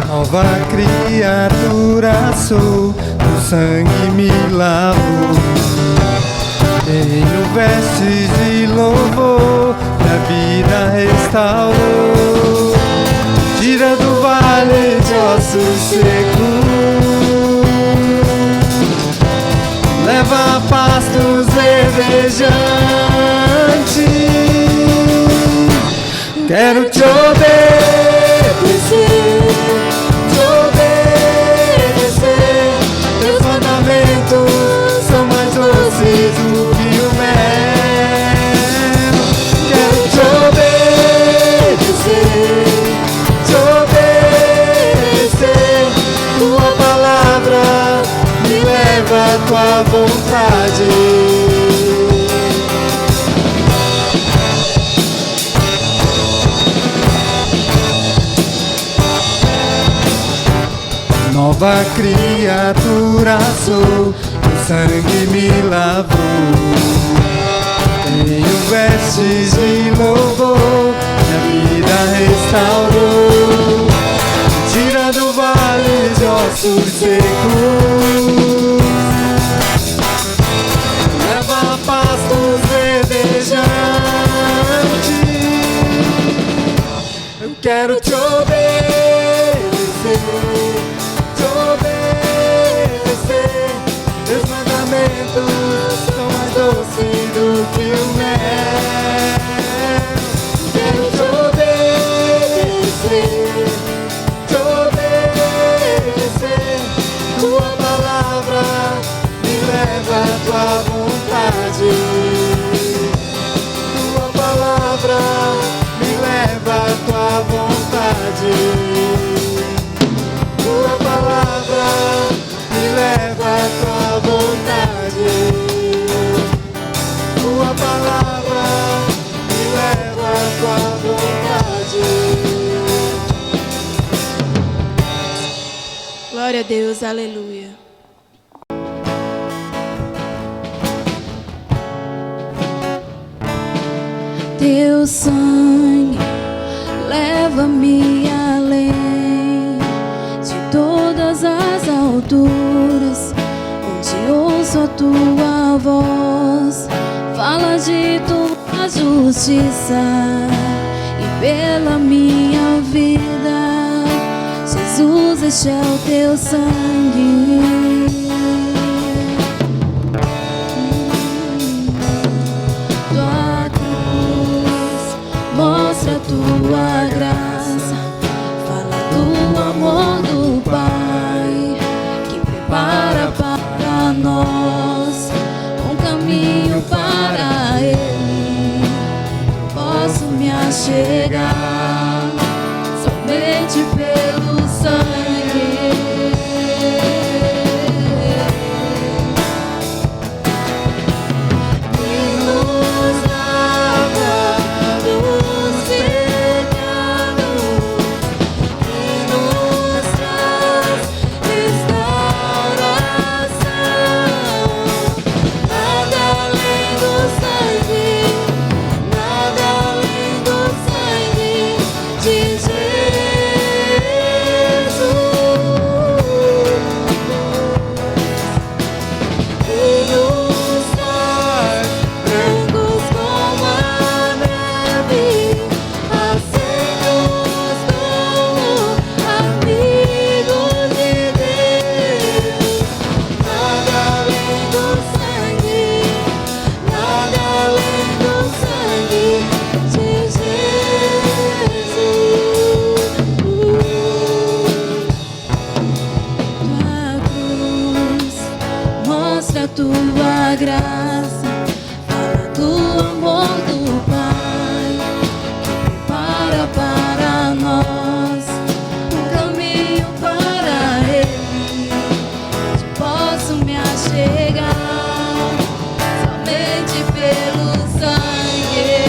Nova criatura sou, o sangue me lavou. Tenho vestes de louvor, minha vida restaurou. Tira do vale de ossos secos, leva a paz dos verdejantes. Quero te obedecer, teus mandamentos são mais doces do que o mel. Quero te obedecer, tua palavra me leva à tua vontade. Nova criatura sou, o sangue me lavou. Tenho vestes de louvor, minha vida restaurou. Tira do vale de ossos secos, leva a paz dos verdejantes. Eu quero te obedecer, teus mandamentos são mais doces do que o mel. Quero te obedecer, tua palavra me leva à tua vontade. Tua palavra me leva à tua vontade. Tua palavra me leva à tua vontade. Tua palavra me leva à tua vontade. Glória a Deus, aleluia. Teu sangue leva-me além de todas as alturas, onde ouço a tua voz, fala de tua justiça e pela minha vida. Jesus, este é o teu sangue. Tua cruz mostra a tua graça, fala do amor do Pai, que prepara para nós um caminho para Ele. Posso me achegar somente pelo sangue. mostra a tua graça, fala do amor do Pai, que prepara para nós um caminho para Ele, onde posso me achegar somente pelo sangue.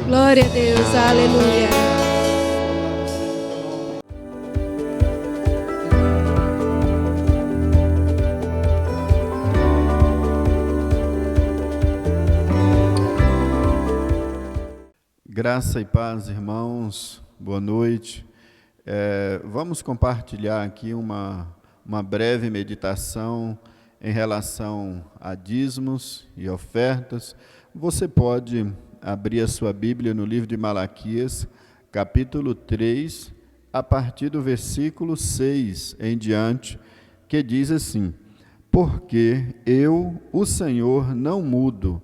Glória a Deus, aleluia. Graça e paz, irmãos, boa noite. Vamos compartilhar aqui uma breve meditação em relação a dízimos e ofertas. Você pode abrir a sua Bíblia no livro de Malaquias, capítulo 3, a partir do versículo 6 em diante, que diz assim: porque eu, o Senhor, não mudo.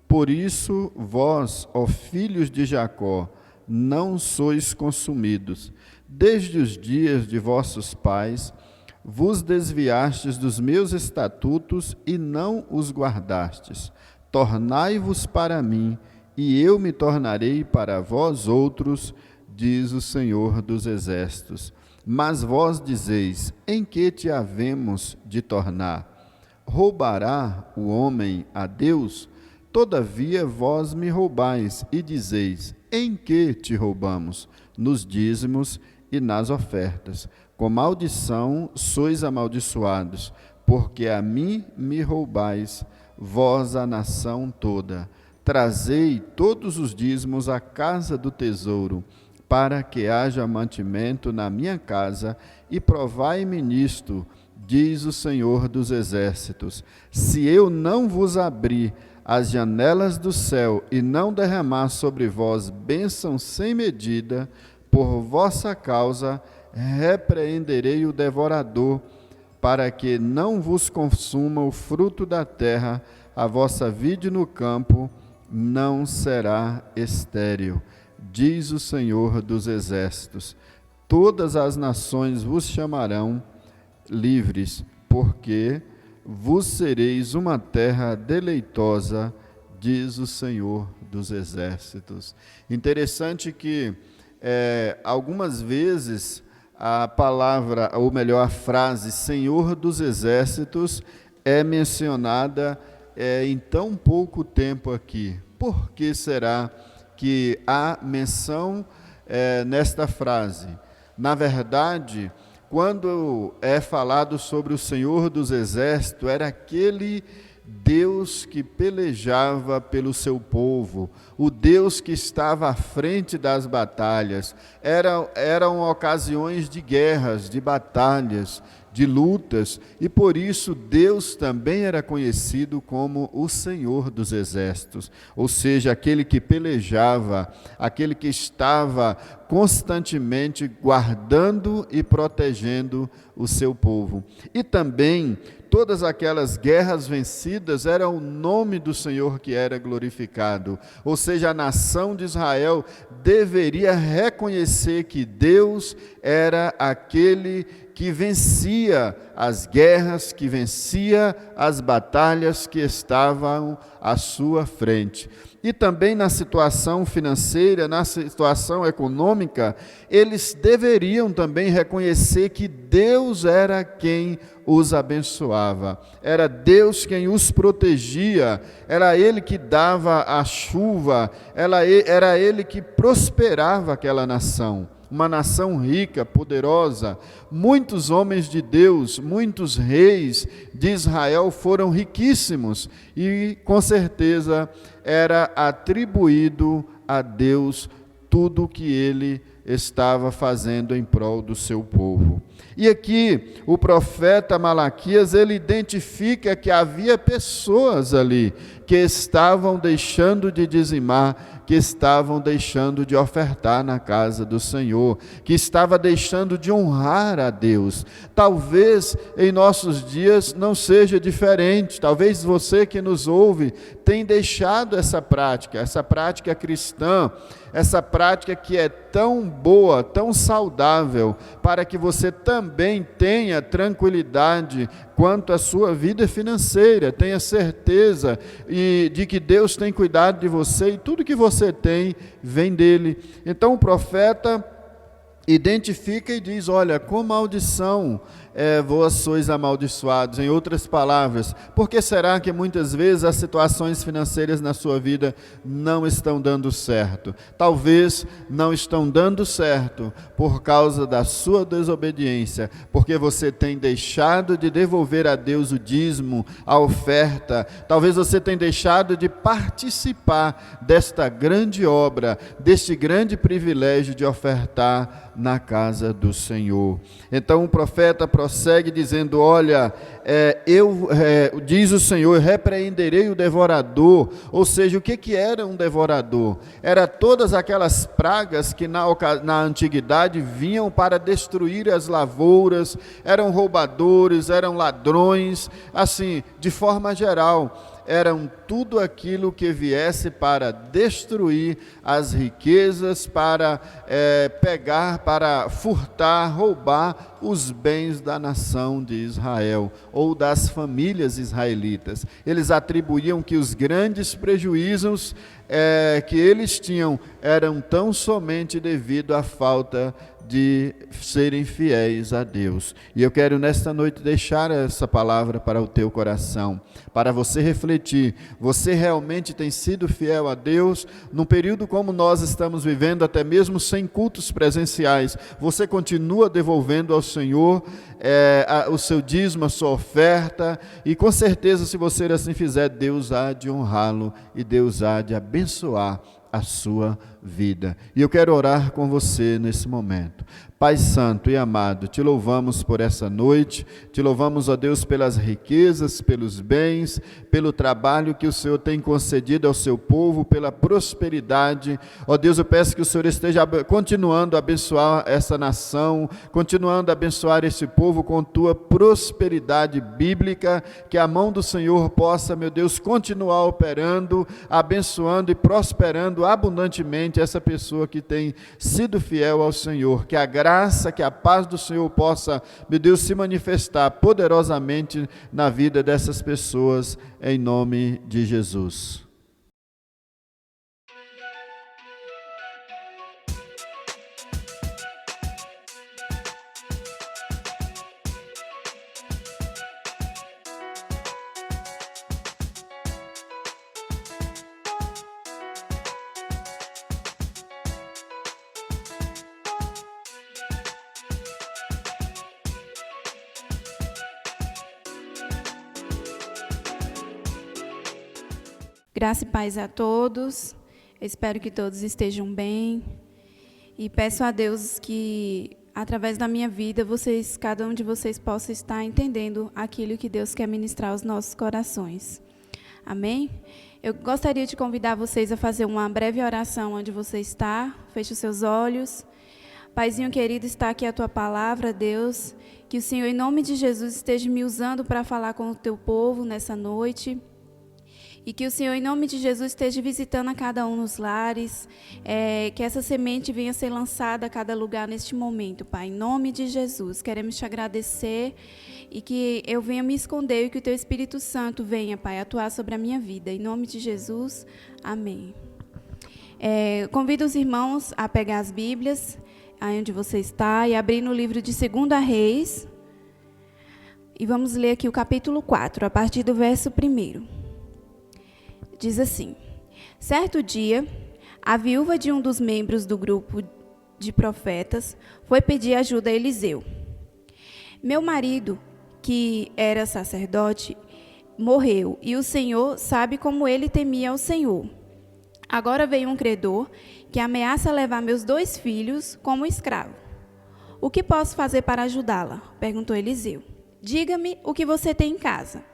Por isso, vós, ó filhos de Jacó, não sois consumidos. Desde os dias de vossos pais, vos desviastes dos meus estatutos e não os guardastes. Tornai-vos para mim, e eu me tornarei para vós outros, diz o Senhor dos Exércitos. Mas vós dizeis: em que te havemos de tornar? Roubará o homem a Deus? Todavia vós me roubais e dizeis: em que te roubamos? Nos dízimos e nas ofertas. Com maldição sois amaldiçoados, porque a mim me roubais, vós a nação toda. Trazei todos os dízimos à casa do tesouro, para que haja mantimento na minha casa, e provai-me nisto, diz o Senhor dos Exércitos. Se eu não vos abrir as janelas do céu e não derramar sobre vós bênção sem medida, por vossa causa repreenderei o devorador, para que não vos consuma o fruto da terra, a vossa vide no campo não será estéril, diz o Senhor dos Exércitos. Todas as nações vos chamarão livres, porque vos sereis uma terra deleitosa, diz o Senhor dos Exércitos. Interessante que algumas vezes a palavra, ou melhor, a frase Senhor dos Exércitos é mencionada em tão pouco tempo aqui. Por que será que há menção nesta frase? Na verdade, quando é falado sobre o Senhor dos Exércitos, era aquele Deus que pelejava pelo seu povo, o Deus que estava à frente das batalhas. Eram ocasiões de guerras, de batalhas, de lutas, e por isso Deus também era conhecido como o Senhor dos Exércitos, ou seja, aquele que pelejava, aquele que estava constantemente guardando e protegendo o seu povo. E também todas aquelas guerras vencidas eram o nome do Senhor que era glorificado, ou seja, a nação de Israel deveria reconhecer que Deus era aquele que vencia as guerras, que vencia as batalhas que estavam à sua frente. E também na situação financeira, na situação econômica, eles deveriam também reconhecer que Deus era quem os abençoava, era Deus quem os protegia, era Ele que dava a chuva, era Ele que prosperava aquela nação. Uma nação rica, poderosa. Muitos homens de Deus, muitos reis de Israel foram riquíssimos e, com certeza, era atribuído a Deus tudo o que ele estava fazendo em prol do seu povo. E aqui o profeta Malaquias, ele identifica que havia pessoas ali que estavam deixando de dizimar, que estavam deixando de ofertar na casa do Senhor, que estava deixando de honrar a Deus. Talvez em nossos dias não seja diferente, talvez você que nos ouve tenha deixado essa prática cristã, essa prática que é tão boa, tão saudável, para que você também tenha tranquilidade quanto à sua vida financeira, tenha certeza de que Deus tem cuidado de você e tudo que você tem vem dele. Então o profeta identifica e diz: olha, com maldição vós sois amaldiçoados. Em outras palavras, por que será que muitas vezes as situações financeiras na sua vida não estão dando certo? Talvez não estão dando certo por causa da sua desobediência, porque você tem deixado de devolver a Deus o dízimo, a oferta. Talvez você tenha deixado de participar desta grande obra, deste grande privilégio de ofertar na casa do Senhor. Então o profeta prossegue dizendo: olha, diz o Senhor, repreenderei o devorador. Ou seja, o que era um devorador? Era todas aquelas pragas que na antiguidade vinham para destruir as lavouras, eram roubadores, eram ladrões, assim, de forma geral. eram tudo aquilo que viesse para destruir as riquezas, para pegar, para furtar, roubar os bens da nação de Israel, ou das famílias israelitas. Eles atribuíam que os grandes prejuízos que eles tinham eram tão somente devido à falta de serem fiéis a Deus. E eu quero nesta noite deixar essa palavra para o teu coração, para você refletir. Você realmente tem sido fiel a Deus? Num período como nós estamos vivendo, até mesmo sem cultos presenciais, você continua devolvendo ao Senhor o seu dízimo, a sua oferta, e com certeza, se você assim fizer, Deus há de honrá-lo e Deus há de abençoar a sua vida. E eu quero orar com você nesse momento. Pai santo e amado, te louvamos por essa noite, te louvamos, ó Deus, pelas riquezas, pelos bens, pelo trabalho que o Senhor tem concedido ao seu povo, pela prosperidade. Ó Deus, eu peço que o Senhor esteja continuando a abençoar essa nação, continuando a abençoar esse povo com tua prosperidade bíblica, que a mão do Senhor possa, meu Deus, continuar operando, abençoando e prosperando abundantemente essa pessoa que tem sido fiel ao Senhor. Que a graça, que a paz do Senhor possa, meu Deus, se manifestar poderosamente na vida dessas pessoas, em nome de Jesus. Graça e paz a todos. Espero que todos estejam bem. E peço a Deus que, através da minha vida, cada um de vocês possa estar entendendo aquilo que Deus quer ministrar aos nossos corações. Amém? Eu gostaria de convidar vocês a fazer uma breve oração onde você está. Feche os seus olhos. Paizinho querido, está aqui a tua palavra, Deus. Que o Senhor, em nome de Jesus, esteja me usando para falar com o teu povo nessa noite. E que o Senhor, em nome de Jesus, esteja visitando a cada um nos lares, que essa semente venha ser lançada a cada lugar neste momento, Pai. Em nome de Jesus, queremos te agradecer e que eu venha me esconder e que o Teu Espírito Santo venha, Pai, atuar sobre a minha vida. Em nome de Jesus, amém. Convido os irmãos a pegar as Bíblias, aí onde você está, e abrir no livro de 2 Reis. E vamos ler aqui o capítulo 4, a partir do verso 1. Diz assim: certo dia, a viúva de um dos membros do grupo de profetas foi pedir ajuda a Eliseu. Meu marido, que era sacerdote, morreu, e o Senhor sabe como ele temia ao Senhor. Agora veio um credor que ameaça levar meus 2 filhos como escravo. O que posso fazer para ajudá-la? Perguntou Eliseu. Diga-me o que você tem em casa.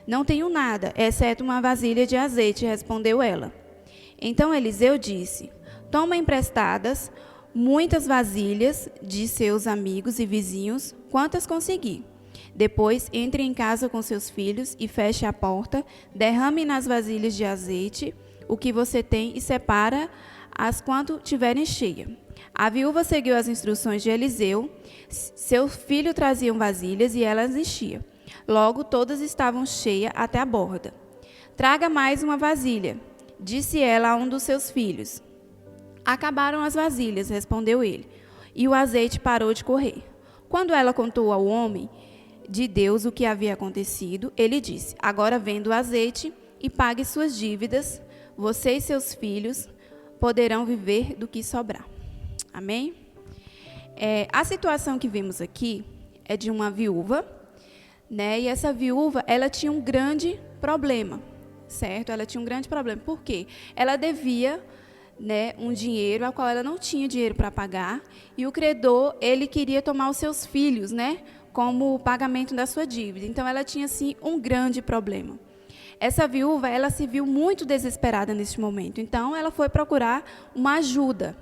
Não tenho nada, exceto uma vasilha de azeite, respondeu ela. Então Eliseu disse: toma emprestadas muitas vasilhas de seus amigos e vizinhos, quantas conseguir. Depois entre em casa com seus filhos e feche a porta, derrame nas vasilhas de azeite o que você tem e separa-as quando tiverem cheia. A viúva seguiu as instruções de Eliseu. Seu filho trazia vasilhas e ela as enchia. Logo, todas estavam cheias até a borda. Traga mais uma vasilha, disse ela a um dos seus filhos. Acabaram as vasilhas, respondeu ele, e o azeite parou de correr. Quando ela contou ao homem de Deus o que havia acontecido, ele disse: agora venda o azeite e pague suas dívidas. Você e seus filhos poderão viver do que sobrar. Amém? A situação que vemos aqui é de uma viúva, né? E essa viúva, ela tinha um grande problema, certo? Ela tinha um grande problema. Por quê? Ela devia, né, um dinheiro ao qual ela não tinha dinheiro para pagar, e o credor, ele queria tomar os seus filhos, né, como o pagamento da sua dívida. Então, ela tinha, assim, um grande problema. Essa viúva, ela se viu muito desesperada nesse momento. Então, ela foi procurar uma ajuda,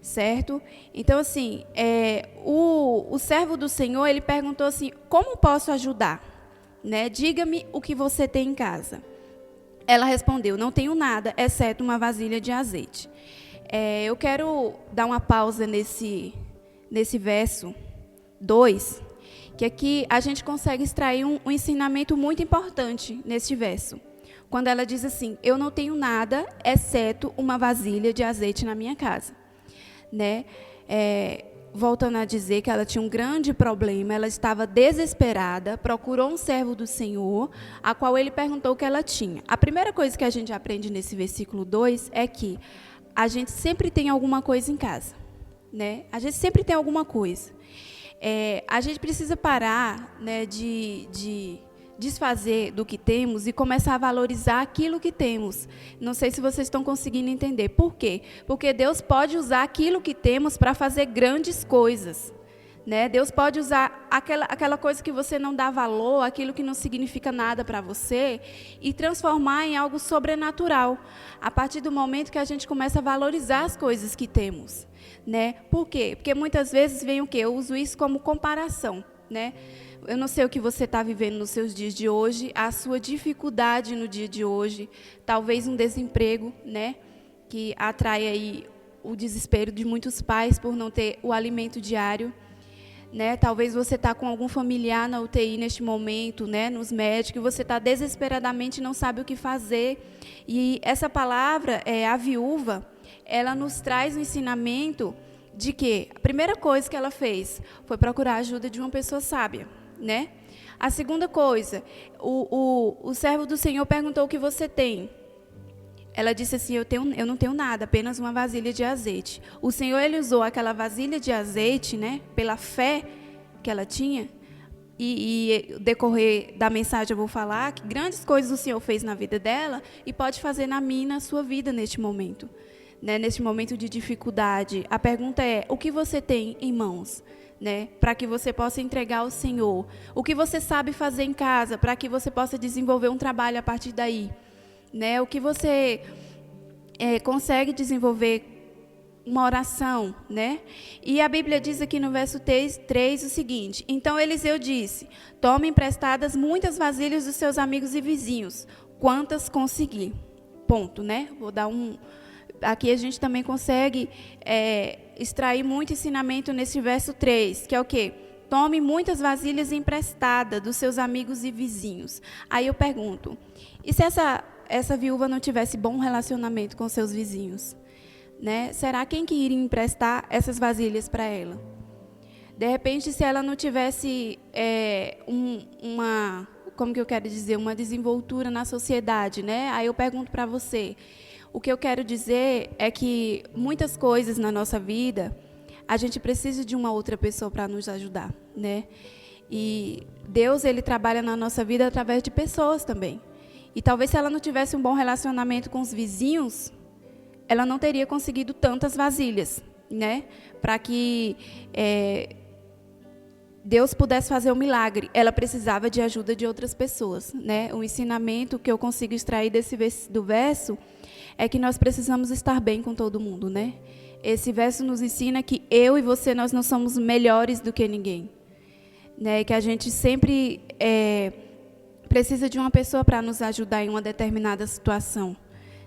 certo? Então, assim, o servo do Senhor, ele perguntou assim: como posso ajudar? Né? Diga-me o que você tem em casa. Ela respondeu: não tenho nada, exceto uma vasilha de azeite. Eu quero dar uma pausa nesse verso 2, que aqui a gente consegue extrair um ensinamento muito importante neste verso. Quando ela diz assim: eu não tenho nada, exceto uma vasilha de azeite na minha casa. Né? Voltando a dizer que ela tinha um grande problema, ela estava desesperada, procurou um servo do Senhor, a qual ele perguntou o que ela tinha. A primeira coisa que a gente aprende nesse versículo 2 é que a gente sempre tem alguma coisa em casa. Né? A gente sempre tem alguma coisa. A gente precisa parar, né, de desfazer do que temos e começar a valorizar aquilo que temos. Não sei se vocês estão conseguindo entender. Por quê? Porque Deus pode usar aquilo que temos para fazer grandes coisas. Né? Deus pode usar aquela coisa que você não dá valor, aquilo que não significa nada para você, e transformar em algo sobrenatural, a partir do momento que a gente começa a valorizar as coisas que temos. Né? Por quê? Porque muitas vezes vem o quê? Eu uso isso como comparação. Né? Eu não sei o que você está vivendo nos seus dias de hoje, a sua dificuldade no dia de hoje, talvez um desemprego, né, que atrai aí o desespero de muitos pais por não ter o alimento diário. Né? Talvez você está com algum familiar na UTI neste momento, né, nos médicos, e você está desesperadamente e não sabe o que fazer. E essa palavra, a viúva, ela nos traz um ensinamento de que a primeira coisa que ela fez foi procurar a ajuda de uma pessoa sábia. Né? A segunda coisa, o servo do Senhor perguntou: o que você tem? Ela disse assim: eu não tenho nada, apenas uma vasilha de azeite. O Senhor, ele usou aquela vasilha de azeite, né, pela fé que ela tinha, e no decorrer da mensagem eu vou falar que grandes coisas o Senhor fez na vida dela e pode fazer na minha e na sua vida neste momento. Né, neste momento de dificuldade. A pergunta é: o que você tem em mãos? Né, para que você possa entregar ao Senhor. O que você sabe fazer em casa, para que você possa desenvolver um trabalho a partir daí. Né, o que você consegue desenvolver uma oração. Né? E a Bíblia diz aqui no verso 3 o seguinte: então Eliseu disse: tome emprestadas muitas vasilhas dos seus amigos e vizinhos, quantas conseguir. Ponto. Né? Vou dar Aqui a gente também consegue extrair muito ensinamento nesse verso 3, que é o quê? Tome muitas vasilhas emprestadas dos seus amigos e vizinhos. Aí eu pergunto: e se essa viúva não tivesse bom relacionamento com seus vizinhos? Né? Será quem que iria emprestar essas vasilhas para ela? De repente, se ela não tivesse como que eu quero dizer, uma desenvoltura na sociedade, né? Aí eu pergunto para você: o que eu quero dizer é que muitas coisas na nossa vida, a gente precisa de uma outra pessoa para nos ajudar, né? E Deus, ele trabalha na nossa vida através de pessoas também. E talvez se ela não tivesse um bom relacionamento com os vizinhos, ela não teria conseguido tantas vasilhas, né? Para que Deus pudesse fazer um milagre, ela precisava de ajuda de outras pessoas, né? O ensinamento que eu consigo extrair do verso é que nós precisamos estar bem com todo mundo, né? Esse verso nos ensina que eu e você, nós não somos melhores do que ninguém, né? Que a gente sempre precisa de uma pessoa para nos ajudar em uma determinada situação,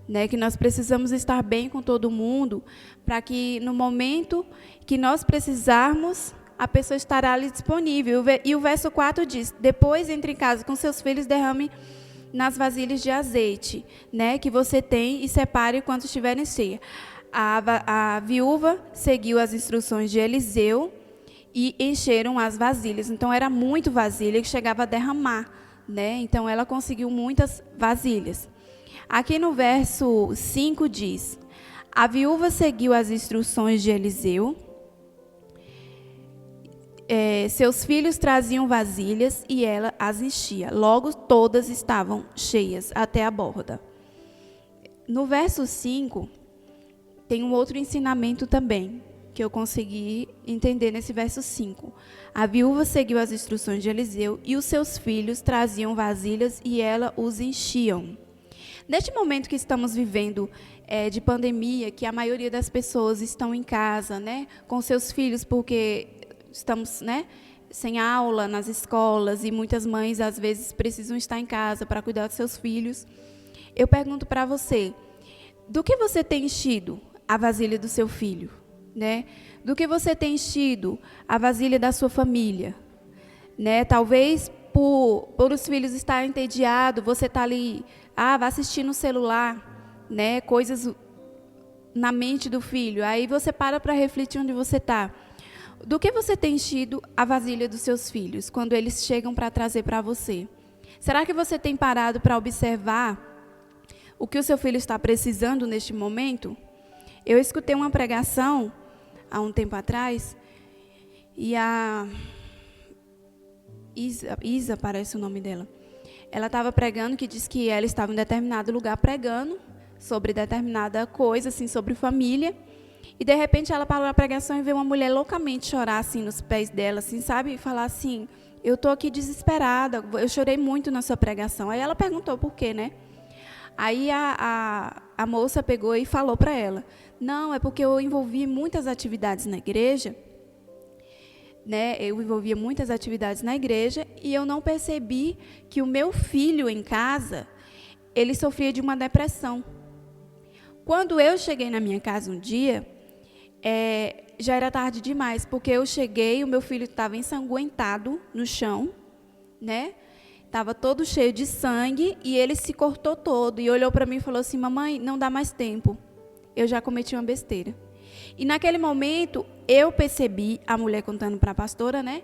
né? Que nós precisamos estar bem com todo mundo para que no momento que nós precisarmos, a pessoa estará ali disponível. E o verso 4 diz: depois entre em casa com seus filhos, derrame nas vasilhas de azeite, né, que você tem, e separe quando estiverem cheias. A viúva seguiu as instruções de Eliseu e encheram as vasilhas. Então, era muito vasilha que chegava a derramar, né? Então, ela conseguiu muitas vasilhas. Aqui no verso 5 diz: a viúva seguiu as instruções de Eliseu. Seus filhos traziam vasilhas e ela as enchia. Logo, todas estavam cheias até a borda. No verso 5, tem um outro ensinamento também, que eu consegui entender nesse verso 5. A viúva seguiu as instruções de Eliseu e os seus filhos traziam vasilhas e ela os enchiam. Neste momento que estamos vivendo de pandemia, que a maioria das pessoas estão em casa, né, com seus filhos, porque estamos, né, sem aula nas escolas, e muitas mães, às vezes, precisam estar em casa para cuidar dos seus filhos. Eu pergunto para você, do que você tem enchido a vasilha do seu filho? Né? Do que você tem enchido a vasilha da sua família? Né? Talvez por os filhos estarem entediados, você está ali, vai assistir no celular, né? Coisas na mente do filho. Aí você para refletir onde você está. Do que você tem enchido a vasilha dos seus filhos, quando eles chegam para trazer para você? Será que você tem parado para observar o que o seu filho está precisando neste momento? Eu escutei uma pregação há um tempo atrás, e a Isa, parece o nome dela. Ela estava pregando, que diz que ela estava em determinado lugar pregando sobre determinada coisa, assim, sobre família. E, de repente, ela parou a pregação e veio uma mulher loucamente chorar, assim, nos pés dela, assim, sabe? E falar assim, eu estou aqui desesperada, eu chorei muito na sua pregação. Aí ela perguntou por quê, né? Aí a moça pegou e falou para ela, não, é porque eu envolvi muitas atividades na igreja, né? Eu envolvia muitas atividades na igreja e eu não percebi que o meu filho em casa, ele sofria de uma depressão. Quando eu cheguei na minha casa um dia, já era tarde demais, porque eu cheguei, o meu filho estava ensanguentado no chão, né? Estava todo cheio de sangue e ele se cortou todo e olhou para mim e falou assim, mamãe, não dá mais tempo, eu já cometi uma besteira. E naquele momento eu percebi, a mulher contando para a pastora, né,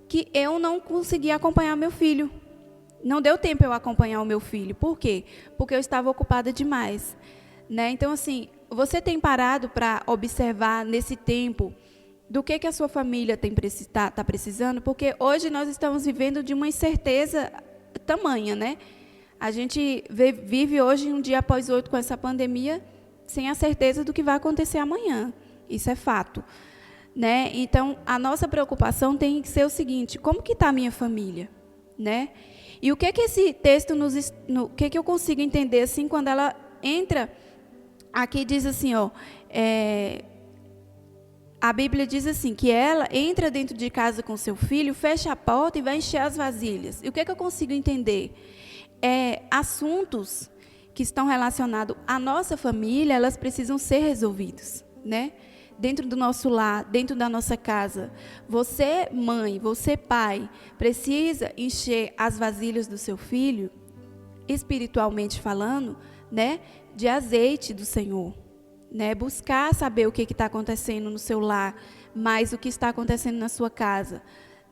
que eu não conseguia acompanhar meu filho. Não deu tempo eu acompanhar o meu filho. Por quê? Porque eu estava ocupada demais, né? Então, assim, você tem parado para observar nesse tempo do que a sua família tá precisando? Porque hoje nós estamos vivendo de uma incerteza tamanha, né? A gente vive hoje, um dia após o outro, com essa pandemia, sem a certeza do que vai acontecer amanhã. Isso é fato, né? Então, a nossa preocupação tem que ser o seguinte, como que está a minha família, né? E o que esse texto o que eu consigo entender, assim, quando ela entra aqui, diz assim, ó, a Bíblia diz assim, que ela entra dentro de casa com seu filho, fecha a porta e vai encher as vasilhas. E o que eu consigo entender? Assuntos que estão relacionados à nossa família, elas precisam ser resolvidos, né? Dentro do nosso lar, dentro da nossa casa. Você, mãe, você, pai, precisa encher as vasilhas do seu filho, espiritualmente falando, né, de azeite do Senhor. Né, buscar saber o que está acontecendo no seu lar, mais o que está acontecendo na sua casa,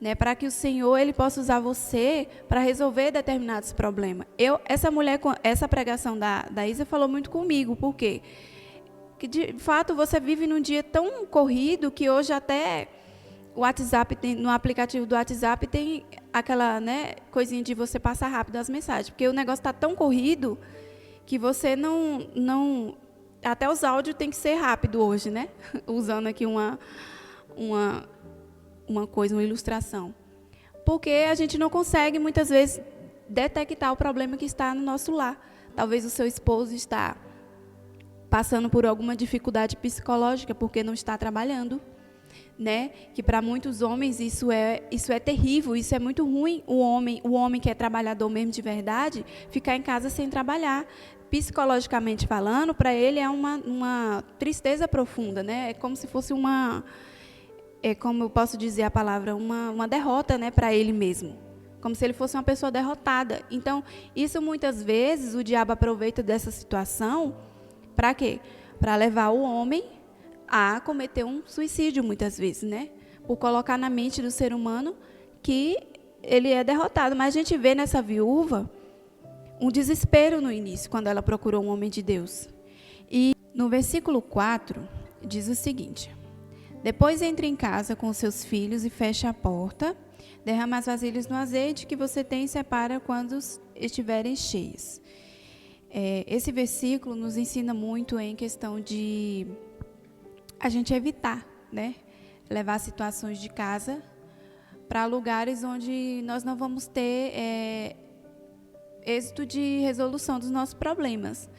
né, para que o Senhor ele possa usar você para resolver determinados problemas. Essa pregação da Isa falou muito comigo, por quê? Que de fato você vive num dia tão corrido que hoje até o WhatsApp no aplicativo do WhatsApp tem aquela, né, coisinha de você passar rápido as mensagens, porque o negócio está tão corrido que você não até os áudios tem que ser rápido hoje, né? Usando aqui uma ilustração. Porque a gente não consegue, muitas vezes, detectar o problema que está no nosso lar. Talvez o seu esposo está passando por alguma dificuldade psicológica porque não está trabalhando, né? Que para muitos homens isso é terrível, isso é muito ruim. O homem que é trabalhador mesmo de verdade, ficar em casa sem trabalhar. Psicologicamente falando, para ele é uma tristeza profunda, né? É como se fosse como eu posso dizer a palavra, uma derrota, né, para ele mesmo. Como se ele fosse uma pessoa derrotada. Então, isso muitas vezes o diabo aproveita dessa situação para quê? Para levar o homem a cometer um suicídio muitas vezes, né? Por colocar na mente do ser humano que ele é derrotado. Mas a gente vê nessa viúva um desespero no início, quando ela procurou um homem de Deus. E no versículo 4, diz o seguinte, depois entre em casa com os seus filhos e fecha a porta, derrama as vasilhas no azeite que você tem e separa quando estiverem cheias. Esse versículo nos ensina muito em questão de a gente evitar, né, levar situações de casa para lugares onde nós não vamos ter êxito de resolução dos nossos problemas.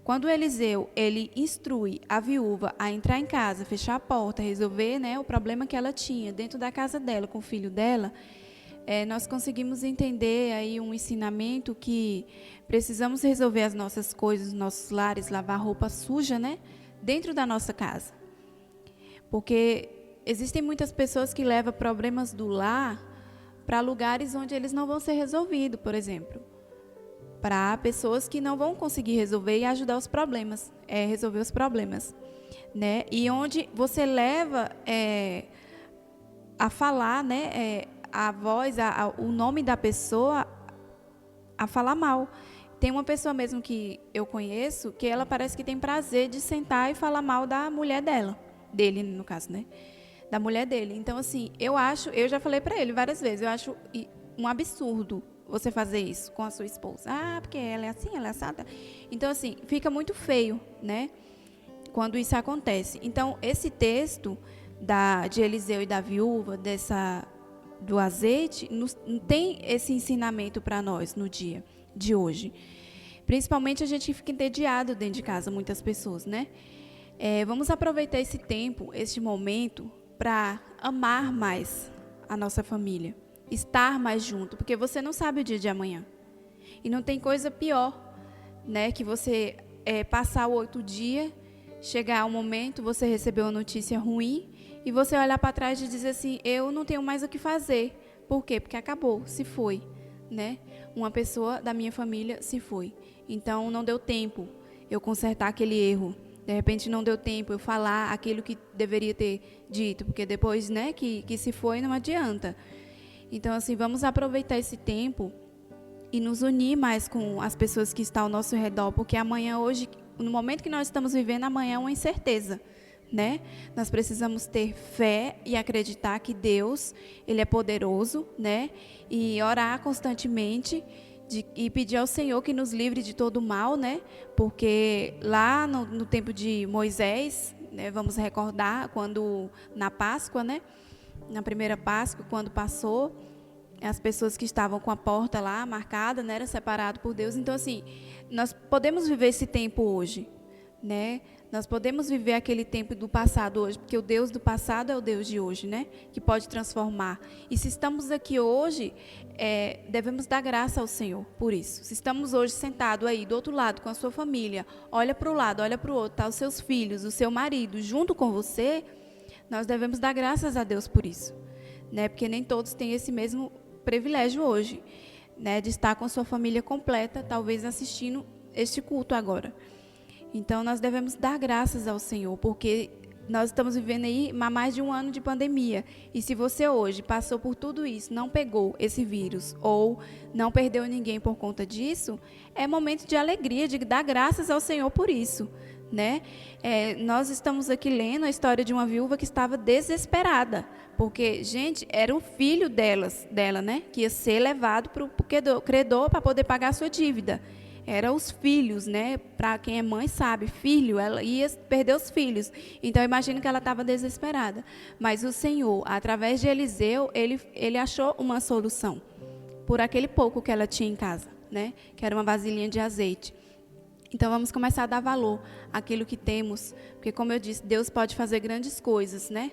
Quando Eliseu, ele instrui a viúva a entrar em casa, fechar a porta, resolver, né, o problema que ela tinha dentro da casa dela, com o filho dela, nós conseguimos entender aí um ensinamento que precisamos resolver as nossas coisas, nossos lares, lavar roupa suja, né? Dentro da nossa casa. Porque existem muitas pessoas que levam problemas do lar para lugares onde eles não vão ser resolvidos, por exemplo. Para pessoas que não vão conseguir resolver e ajudar os problemas, resolver os problemas, né? E onde você leva a falar, né? A voz, o nome da pessoa a falar mal. Tem uma pessoa mesmo que eu conheço que ela parece que tem prazer de sentar e falar mal da mulher dele no caso, né? Da mulher dele. Então, assim, eu já falei para ele várias vezes, eu acho um absurdo você fazer isso com a sua esposa. Ah, porque ela é assim, ela é assada. Então, assim, fica muito feio, né? Quando isso acontece. Então, esse texto de Eliseu e da viúva, do azeite, tem esse ensinamento para nós no dia de hoje. Principalmente a gente fica entediado dentro de casa, muitas pessoas, né? Vamos aproveitar esse tempo, este momento, para amar mais a nossa família, estar mais junto, porque você não sabe o dia de amanhã. E não tem coisa pior, né, que você passar o outro dia, chegar um momento, você receber uma notícia ruim, e você olhar para trás e dizer assim, eu não tenho mais o que fazer. Por quê? Porque acabou, se foi, né? Uma pessoa da minha família se foi. Então, não deu tempo eu consertar aquele erro. De repente, não deu tempo eu falar aquilo que deveria ter dito, porque depois, né, que se foi, não adianta. Então, assim, vamos aproveitar esse tempo e nos unir mais com as pessoas que estão ao nosso redor, porque amanhã, hoje, no momento que nós estamos vivendo, amanhã é uma incerteza, né? Nós precisamos ter fé e acreditar que Deus, Ele é poderoso, né? E orar constantemente e pedir ao Senhor que nos livre de todo mal, né? Porque lá no tempo de Moisés, né, vamos recordar quando na Páscoa, né? Na primeira Páscoa, quando passou, as pessoas que estavam com a porta lá marcada, né, eram separadas por Deus. Então, assim, nós podemos viver esse tempo hoje, né? Nós podemos viver aquele tempo do passado hoje, porque o Deus do passado é o Deus de hoje, né? Que pode transformar. E se estamos aqui hoje, devemos dar graça ao Senhor por isso. Se estamos hoje sentados aí do outro lado com a sua família, olha para o lado, olha para o outro, tá os seus filhos, o seu marido junto com você, nós devemos dar graças a Deus por isso, né? Porque nem todos têm esse mesmo privilégio hoje, né? De estar com sua família completa, talvez assistindo este culto agora. Então, nós devemos dar graças ao Senhor, porque nós estamos vivendo aí mais de um ano de pandemia. E se você hoje passou por tudo isso, não pegou esse vírus ou não perdeu ninguém por conta disso, é momento de alegria, de dar graças ao Senhor por isso, né? Nós estamos aqui lendo a história de uma viúva que estava desesperada, porque, gente, era o filho dela, né? Que ia ser levado para o credor para poder pagar a sua dívida. Eram os filhos, né? Para quem é mãe sabe, filho, ela ia perder os filhos. Então, eu imagino que ela estava desesperada. Mas o Senhor, através de Eliseu, ele achou uma solução por aquele pouco que ela tinha em casa, né? Que era uma vasilhinha de azeite. Então, vamos começar a dar valor àquilo que temos, porque, como eu disse, Deus pode fazer grandes coisas, né?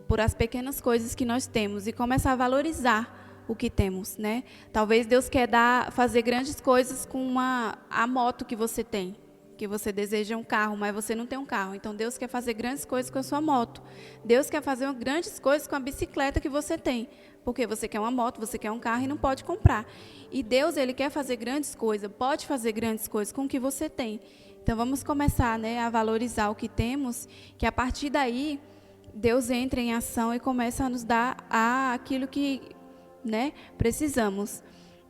Por as pequenas coisas que nós temos e começar a valorizar o que temos, né? Talvez Deus quer fazer grandes coisas com a moto que você tem, que você deseja um carro, mas você não tem um carro. Então, Deus quer fazer grandes coisas com a sua moto. Deus quer fazer grandes coisas com a bicicleta que você tem, porque você quer uma moto, você quer um carro e não pode comprar. E Deus, Ele quer fazer grandes coisas, pode fazer grandes coisas com o que você tem. Então, vamos começar, né, a valorizar o que temos, que a partir daí, Deus entra em ação e começa a nos dar aquilo que, né, precisamos.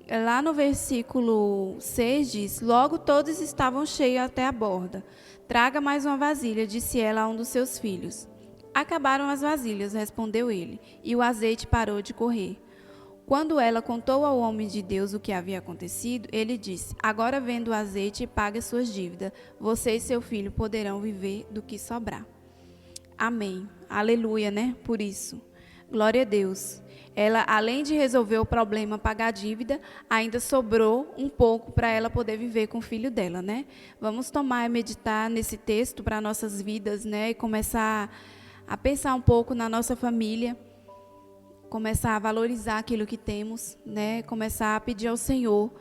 Lá no versículo 6 diz, logo todos estavam cheios até a borda. Traga mais uma vasilha, disse ela a um dos seus filhos. Acabaram as vasilhas, respondeu ele, e o azeite parou de correr. Quando ela contou ao homem de Deus o que havia acontecido, ele disse, agora vendo o azeite, pague suas dívidas. Você e seu filho poderão viver do que sobrar. Amém. Aleluia, né? Por isso. Glória a Deus. Ela, além de resolver o problema, pagar a dívida, ainda sobrou um pouco para ela poder viver com o filho dela, né? Vamos tomar e meditar nesse texto para nossas vidas, né? E começar a pensar um pouco na nossa família. começar a valorizar aquilo que temos, né? Começar a pedir ao Senhor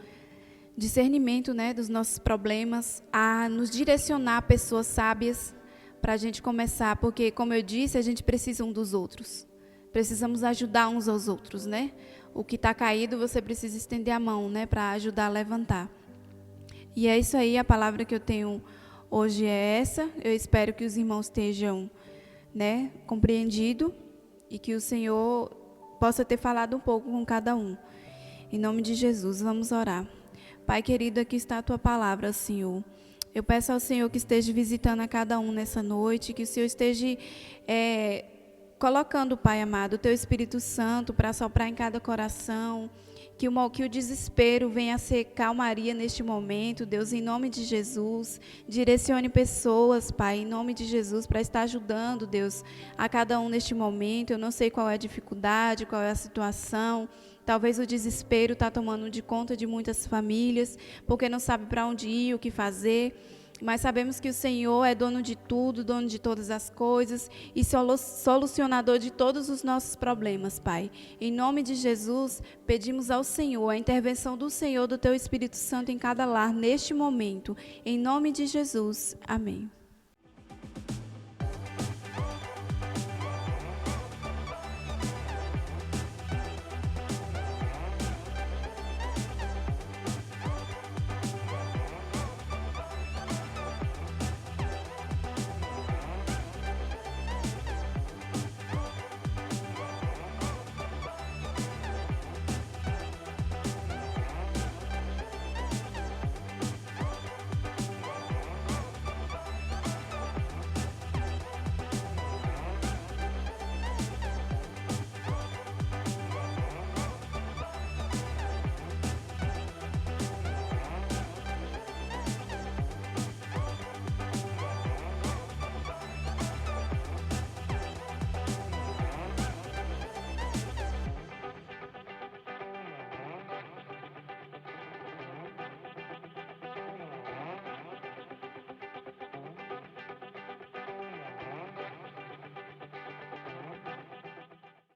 discernimento, né, dos nossos problemas, a nos direcionar a pessoas sábias para a gente começar, porque, como eu disse, a gente precisa um dos outros. Precisamos ajudar uns aos outros, né? O que está caído, você precisa estender a mão, né, para ajudar a levantar. E é isso aí, a palavra que eu tenho hoje é essa. Eu espero que os irmãos estejam, né, compreendido e que o Senhor possa ter falado um pouco com cada um. Em nome de Jesus, vamos orar. Pai querido, aqui está a tua palavra, Senhor. Eu peço ao Senhor que esteja visitando a cada um nessa noite, que o Senhor esteja colocando, Pai amado, o teu Espírito Santo para soprar em cada coração, que o desespero venha a ser calmaria neste momento, Deus, em nome de Jesus. Direcione pessoas, Pai, em nome de Jesus, para estar ajudando, Deus, a cada um neste momento. Eu não sei qual é a dificuldade, qual é a situação. Talvez o desespero está tomando de conta de muitas famílias, porque não sabe para onde ir, o que fazer. Mas sabemos que o Senhor é dono de tudo, dono de todas as coisas e solucionador de todos os nossos problemas, Pai. Em nome de Jesus, pedimos ao Senhor a intervenção do Senhor, do Teu Espírito Santo em cada lar, neste momento. Em nome de Jesus. Amém.